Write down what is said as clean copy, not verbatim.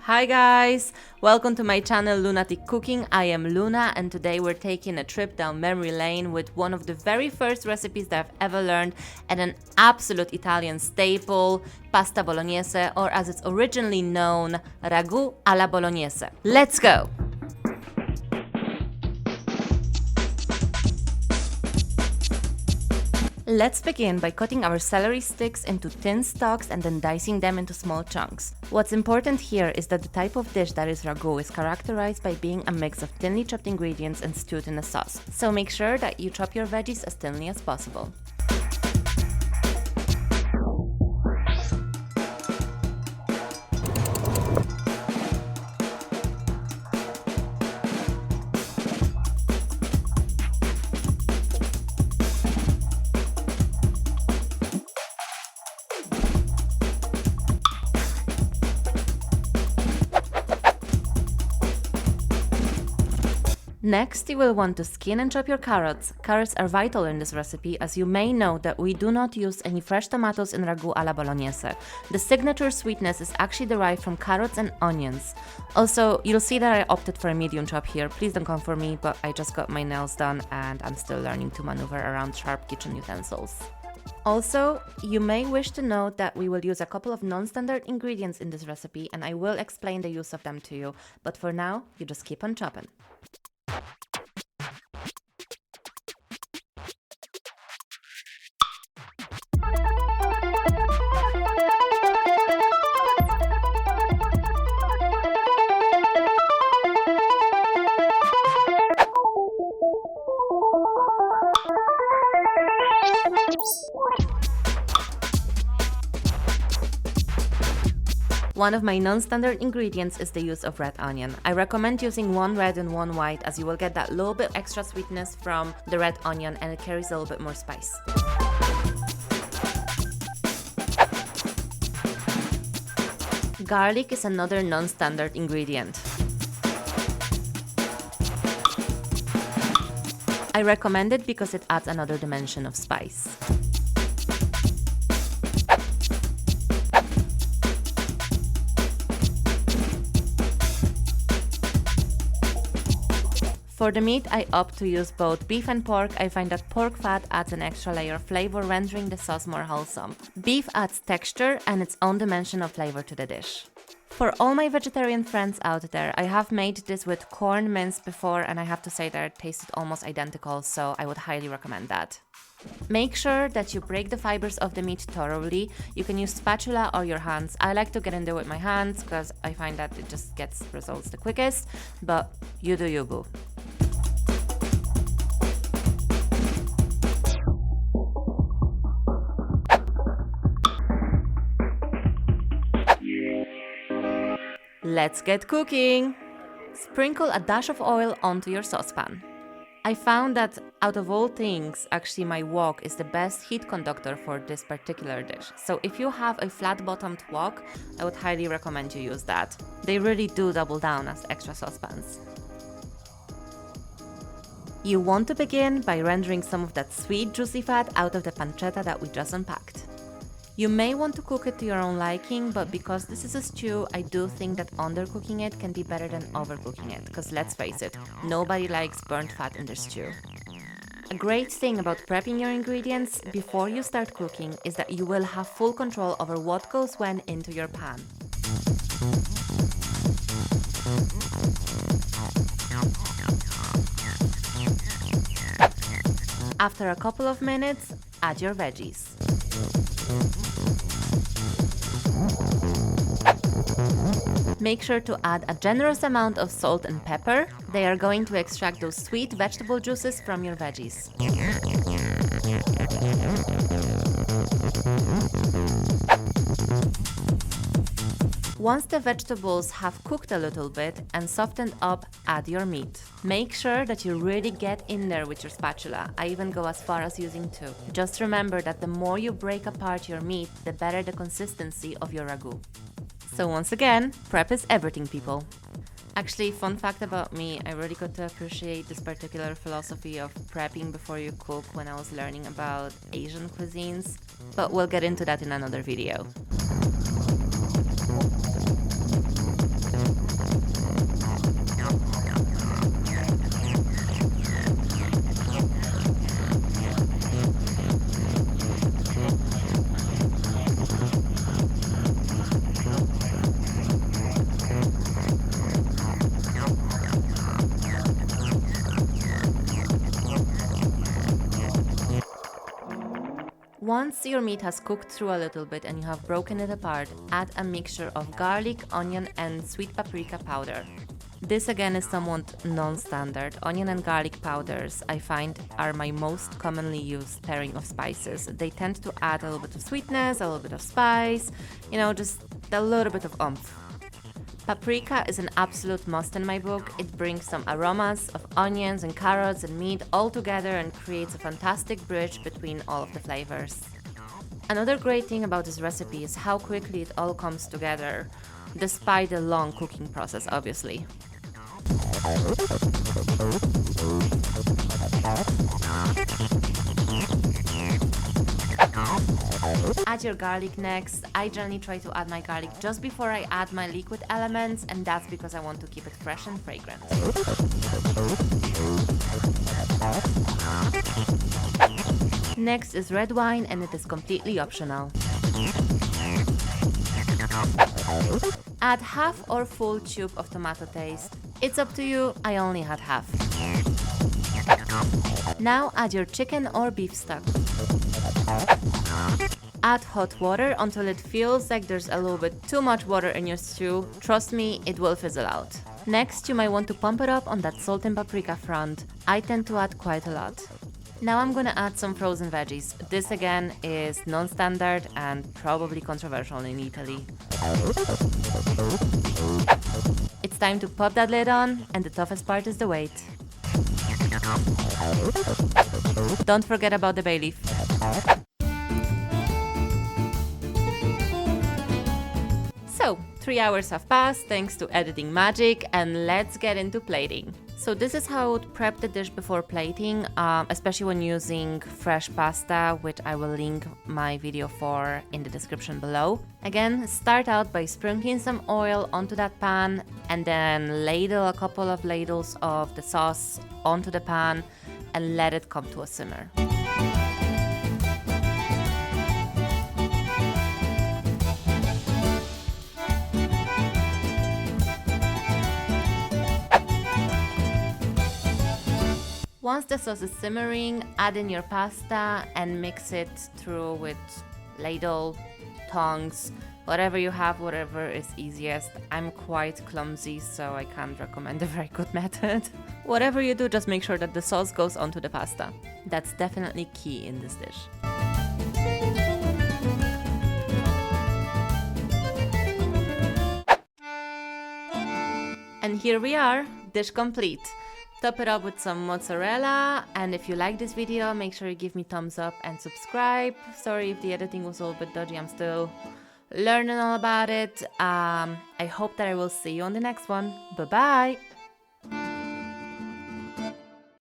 Hi guys! Welcome to my channel Lunatic Cooking. I am Luna and today we're taking a trip down memory lane with one of the very first recipes that I've ever learned and an absolute Italian staple, pasta bolognese, or as it's originally known, ragu alla Bolognese. Let's go! Let's begin by cutting our celery sticks into thin stalks and then dicing them into small chunks. What's important here is that the type of dish that is ragu is characterized by being a mix of thinly chopped ingredients and stewed in a sauce, so make sure that you chop your veggies as thinly as possible. Next, you will want to skin and chop your carrots. Carrots are vital in this recipe, as you may know that we do not use any fresh tomatoes in ragu alla Bolognese. The signature sweetness is actually derived from carrots and onions. Also, you'll see that I opted for a medium chop here. Please don't come for me, but I just got my nails done and I'm still learning to maneuver around sharp kitchen utensils. Also, you may wish to note that we will use a couple of non-standard ingredients in this recipe and I will explain the use of them to you, but for now, you just keep on chopping. One of my non-standard ingredients is the use of red onion. I recommend using one red and one white as you will get that little bit extra sweetness from the red onion and it carries a little bit more spice. Garlic is another non-standard ingredient. I recommend it because it adds another dimension of spice. For the meat, I opt to use both beef and pork. I find that pork fat adds an extra layer of flavor, rendering the sauce more wholesome. Beef adds texture and its own dimension of flavor to the dish. For all my vegetarian friends out there, I have made this with corn mince before and I have to say that it tasted almost identical, so I would highly recommend that. Make sure that you break the fibers of the meat thoroughly. You can use spatula or your hands. I like to get in there with my hands because I find that it just gets results the quickest, but you do you, boo. Let's get cooking! Sprinkle a dash of oil onto your saucepan. I found that out of all things, actually my wok is the best heat conductor for this particular dish. So if you have a flat-bottomed wok, I would highly recommend you use that. They really do double down as extra saucepans. You want to begin by rendering some of that sweet, juicy fat out of the pancetta that we just unpacked. You may want to cook it to your own liking, but because this is a stew, I do think that undercooking it can be better than overcooking it, because let's face it, nobody likes burnt fat in their stew. A great thing about prepping your ingredients before you start cooking is that you will have full control over what goes when into your pan. After a couple of minutes, add your veggies. Make sure to add a generous amount of salt and pepper. They are going to extract those sweet vegetable juices from your veggies. Once the vegetables have cooked a little bit and softened up, add your meat. Make sure that you really get in there with your spatula. I even go as far as using two. Just remember that the more you break apart your meat, the better the consistency of your ragu. So once again, prep is everything, people. Actually, fun fact about me, I really got to appreciate this particular philosophy of prepping before you cook when I was learning about Asian cuisines, but we'll get into that in another video. Once your meat has cooked through a little bit and you have broken it apart, add a mixture of garlic, onion and sweet paprika powder. This again is somewhat non-standard. Onion and garlic powders, I find, are my most commonly used pairing of spices. They tend to add a little bit of sweetness, a little bit of spice, just a little bit of oomph. Paprika is an absolute must in my book. It brings some aromas of onions and carrots and meat all together and creates a fantastic bridge between all of the flavors. Another great thing about this recipe is how quickly it all comes together, despite the long cooking process, obviously. Add your garlic next. I generally try to add my garlic just before I add my liquid elements, and that's because I want to keep it fresh and fragrant. Next is red wine, and it is completely optional. Add half or full tube of tomato paste. It's up to you, I only had half. Now add your chicken or beef stock. Add hot water until it feels like there's a little bit too much water in your stew. Trust me, it will fizzle out. Next, you might want to pump it up on that salt and paprika front. I tend to add quite a lot. Now I'm gonna add some frozen veggies. This again is non-standard and probably controversial in Italy. It's time to pop that lid on, and the toughest part is the wait. Don't forget about the bay leaf. So, 3 hours have passed thanks to editing magic, and let's get into plating. So this is how I would prep the dish before plating, especially when using fresh pasta, which I will link my video for in the description below. Again, start out by sprinkling some oil onto that pan and then ladle a couple of ladles of the sauce onto the pan and let it come to a simmer. Once the sauce is simmering, add in your pasta and mix it through with ladle, tongs, whatever you have, whatever is easiest. I'm quite clumsy, so I can't recommend a very good method. Whatever you do, just make sure that the sauce goes onto the pasta. That's definitely key in this dish. And here we are, dish complete. Top it up with some mozzarella, and if you like this video, make sure you give me thumbs up and subscribe. Sorry if the editing was a little bit dodgy, I'm still learning all about it. I hope that I will see you on the next one. Bye bye!